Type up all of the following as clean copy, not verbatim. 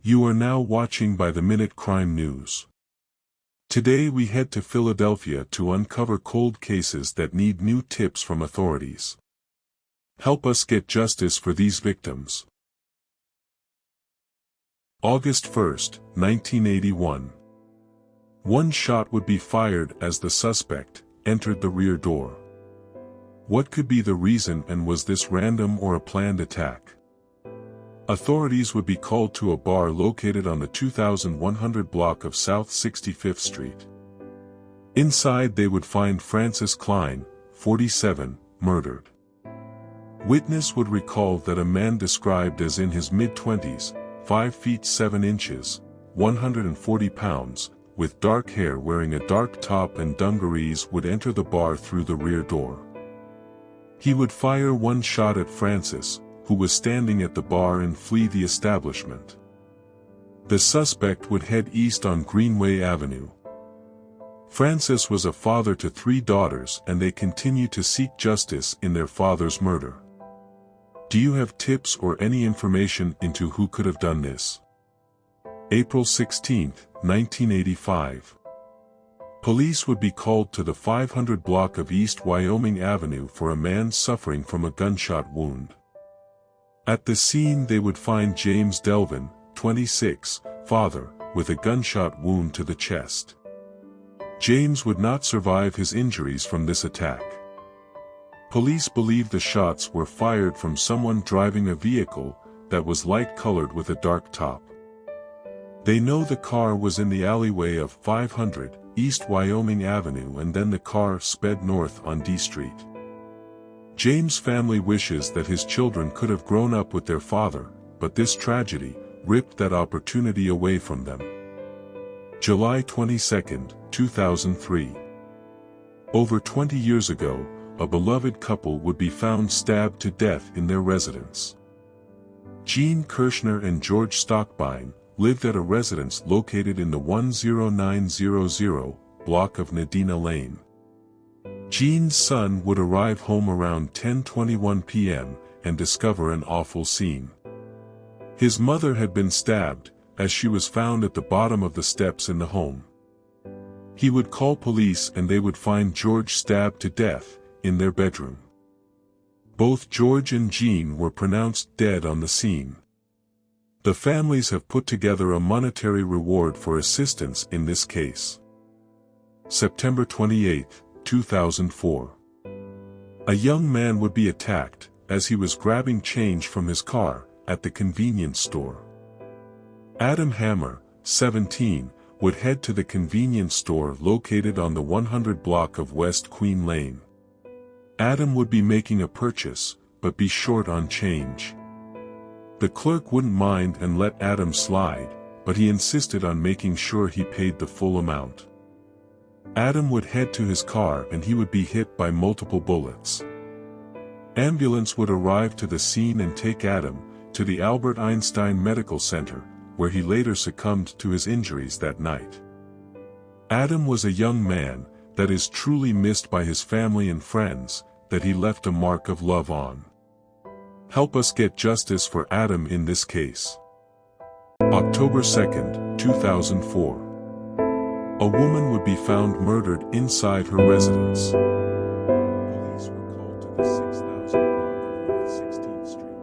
You are now watching By the Minute Crime News. Today we head to Philadelphia to uncover cold cases that need new tips from authorities. Help us get justice for these victims. August 1, 1981. One shot would be fired as the suspect entered the rear door. What could be the reason, and was this random or a planned attack? Authorities would be called to a bar located on the 2100 block of South 65th Street. Inside they would find Francis Klein, 47, murdered. Witness would recall that a man described as in his mid-20s, 5 feet 7 inches, 140 pounds, with dark hair wearing a dark top and dungarees would enter the bar through the rear door. He would fire one shot at Francis, who was standing at the bar, and flee the establishment. The suspect would head east on Greenway Avenue. Francis was a father to 3 daughters, and they continue to seek justice in their father's murder. Do you have tips or any information into who could have done this? April 16, 1985. Police would be called to the 500 block of East Wyoming Avenue for a man suffering from a gunshot wound. At the scene they would find James Delvin, 26, father, with a gunshot wound to the chest. James would not survive his injuries from this attack. Police believe the shots were fired from someone driving a vehicle that was light-colored with a dark top. They know the car was in the alleyway of 500 East Wyoming Avenue, and then the car sped north on D Street. James' family wishes that his children could have grown up with their father, but this tragedy ripped that opportunity away from them. July 22, 2003. Over 20 years ago, a beloved couple would be found stabbed to death in their residence. Jean Kirshner and George Stockbine lived at a residence located in the 10900 block of Nadina Lane. Jean's son would arrive home around 10:21 p.m. and discover an awful scene. His mother had been stabbed, as she was found at the bottom of the steps in the home. He would call police and they would find George stabbed to death in their bedroom. Both George and Jean were pronounced dead on the scene. The families have put together a monetary reward for assistance in this case. September 28, 2004. A young man would be attacked as he was grabbing change from his car at the convenience store. Adam Hammer, 17, would head to the convenience store located on the 100 block of West Queen Lane. Adam would be making a purchase, but be short on change. The clerk wouldn't mind and let Adam slide, but he insisted on making sure he paid the full amount. Adam would head to his car and he would be hit by multiple bullets. Ambulance would arrive to the scene and take Adam to the Albert Einstein Medical Center, where he later succumbed to his injuries that night. Adam was a young man that is truly missed by his family and friends, that he left a mark of love on. Help us get justice for Adam in this case. October 2, 2004. A woman would be found murdered inside her residence. Police were called to the 6000 block of 16th Street.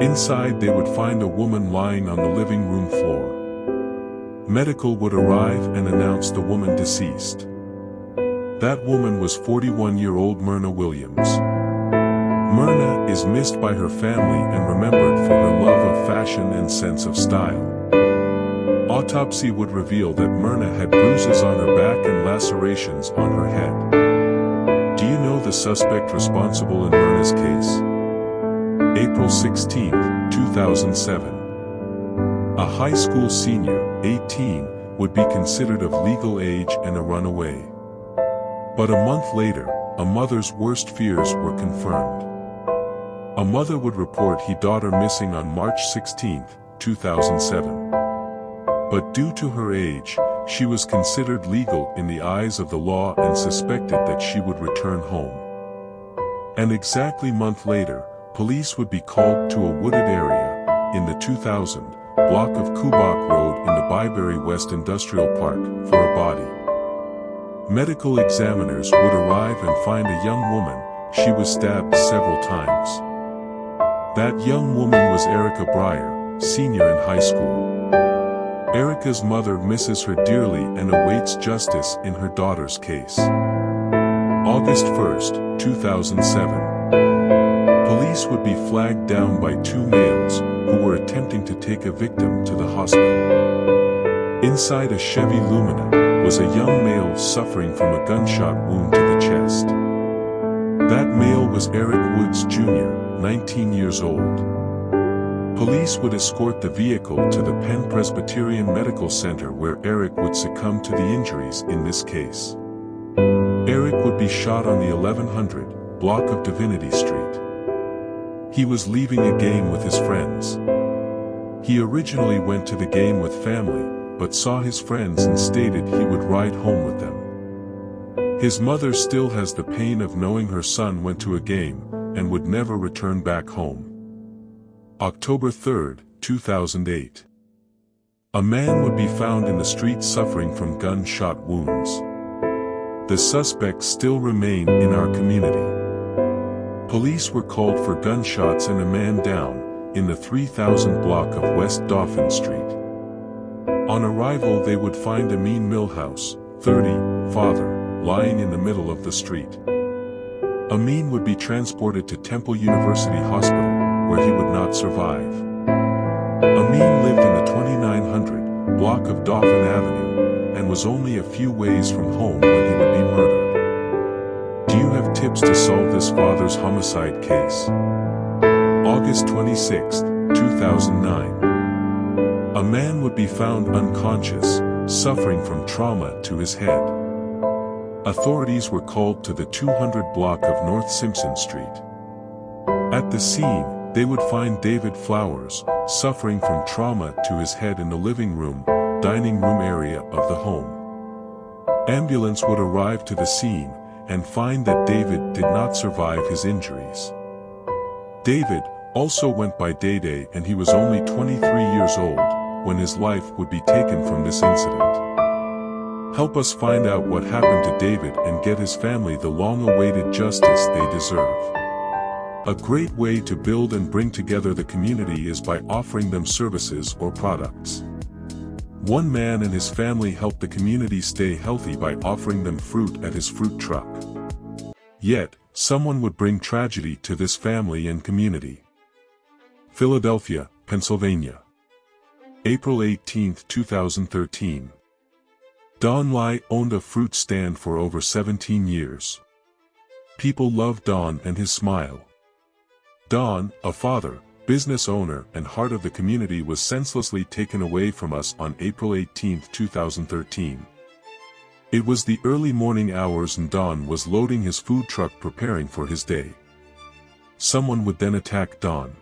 Inside they would find a woman lying on the living room floor. Medical would arrive and announce the woman deceased. That woman was 41-year-old Myrna Williams. Myrna is missed by her family and remembered for her love of fashion and sense of style. Autopsy would reveal that Myrna had bruises on her back and lacerations on her head. Do you know the suspect responsible in Myrna's case? April 16, 2007. A high school senior, 18, would be considered of legal age and a runaway. But a month later, a mother's worst fears were confirmed. A mother would report her daughter missing on March 16, 2007. But due to her age, she was considered legal in the eyes of the law and suspected that she would return home. And exactly a month later, police would be called to a wooded area in the 2000 block of Kubok Road in the Byberry West Industrial Park, for a body. Medical examiners would arrive and find a young woman. She was stabbed several times. That young woman was Erica Breyer, senior in high school. Erica's mother misses her dearly and awaits justice in her daughter's case. August 1, 2007. Police would be flagged down by two males who were attempting to take a victim to the hospital. Inside a Chevy Lumina was a young male suffering from a gunshot wound to the chest. That male was Eric Woods Jr., 19 years old. Police would escort the vehicle to the Penn Presbyterian Medical Center where Eric would succumb to the injuries in this case. Eric would be shot on the 1100 block of Divinity Street. He was leaving a game with his friends. He originally went to the game with family, but saw his friends and stated he would ride home with them. His mother still has the pain of knowing her son went to a game and would never return back home. October 3, 2008. A man would be found in the street suffering from gunshot wounds. The suspects still remain in our community. Police were called for gunshots and a man down in the 3000 block of West Dauphin Street. On arrival they would find Amin Millhouse, 30, father, lying in the middle of the street. Amin would be transported to Temple University Hospital, where he would not survive. Amin lived in the 2900 block of Dauphin Avenue, and was only a few ways from home when he would be murdered. Do you have tips to solve this father's homicide case? August 26, 2009. A man would be found unconscious, suffering from trauma to his head. Authorities were called to the 200 block of North Simpson Street. At the scene, they would find David Flowers, suffering from trauma to his head in the living room, dining room area of the home. Ambulance would arrive to the scene, and find that David did not survive his injuries. David also went by Day and he was only 23 years old, when his life would be taken from this incident. Help us find out what happened to David and get his family the long-awaited justice they deserve. A great way to build and bring together the community is by offering them services or products. One man and his family helped the community stay healthy by offering them fruit at his fruit truck. Yet, someone would bring tragedy to this family and community. Philadelphia, Pennsylvania. April 18, 2013. Don Lai owned a fruit stand for over 17 years. People loved Don and his smile. Don, a father, business owner and heart of the community, was senselessly taken away from us on April 18, 2013. It was the early morning hours and Don was loading his food truck preparing for his day. Someone would then attack Don.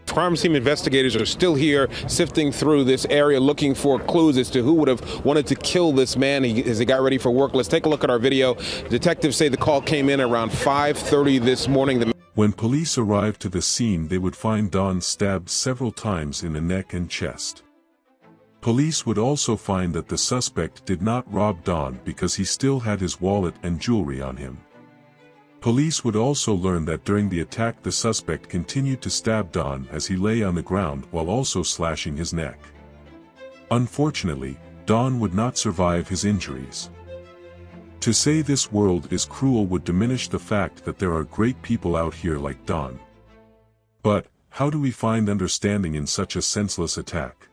Crime scene investigators are still here sifting through this area looking for clues as to who would have wanted to kill this man as he got ready for work. Let's take a look at our video. Detectives say the call came in around 5:30 this morning. When police arrived to the scene, they would find Don stabbed several times in the neck and chest. Police would also find that the suspect did not rob Don because he still had his wallet and jewelry on him. Police would also learn that during the attack the suspect continued to stab Don as he lay on the ground while also slashing his neck. Unfortunately, Don would not survive his injuries. To say this world is cruel would diminish the fact that there are great people out here like Don. But, how do we find understanding in such a senseless attack?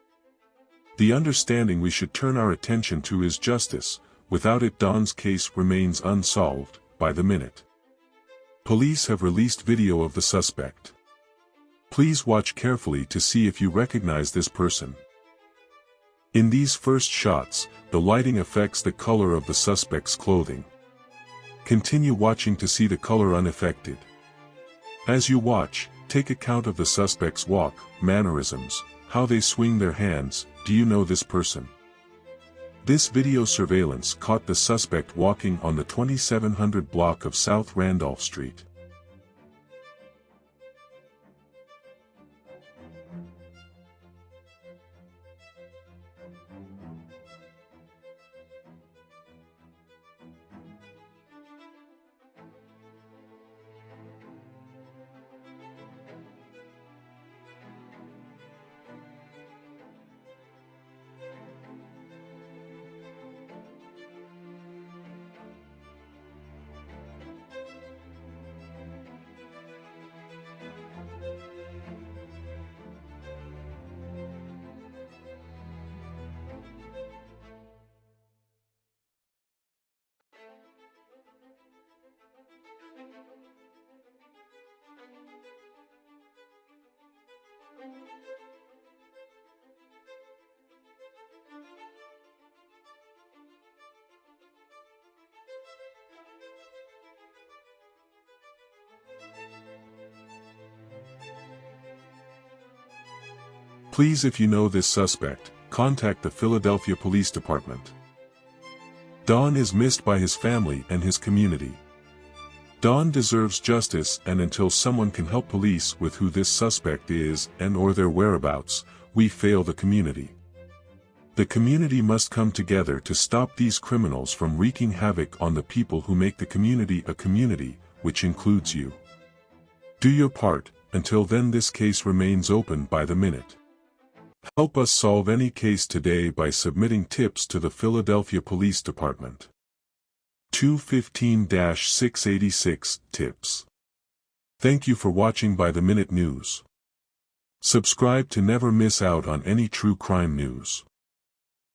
The understanding we should turn our attention to is justice. Without it, Don's case remains unsolved, by the minute. Police have released video of the suspect. Please watch carefully to see if you recognize this person. In these first shots, the lighting affects the color of the suspect's clothing. Continue watching to see the color unaffected. As you watch, take account of the suspect's walk, mannerisms, how they swing their hands. Do you know this person? This video surveillance caught the suspect walking on the 2700 block of South Randolph Street. Please, if you know this suspect, contact the Philadelphia Police Department. Don is missed by his family and his community. Don deserves justice, and until someone can help police with who this suspect is and/or their whereabouts, we fail the community. The community must come together to stop these criminals from wreaking havoc on the people who make the community a community, which includes you. Do your part. Until then, this case remains open by the minute. Help us solve any case today by submitting tips to the Philadelphia Police Department. 215-686 Tips. Thank you for watching By the Minute News. Subscribe to never miss out on any true crime news.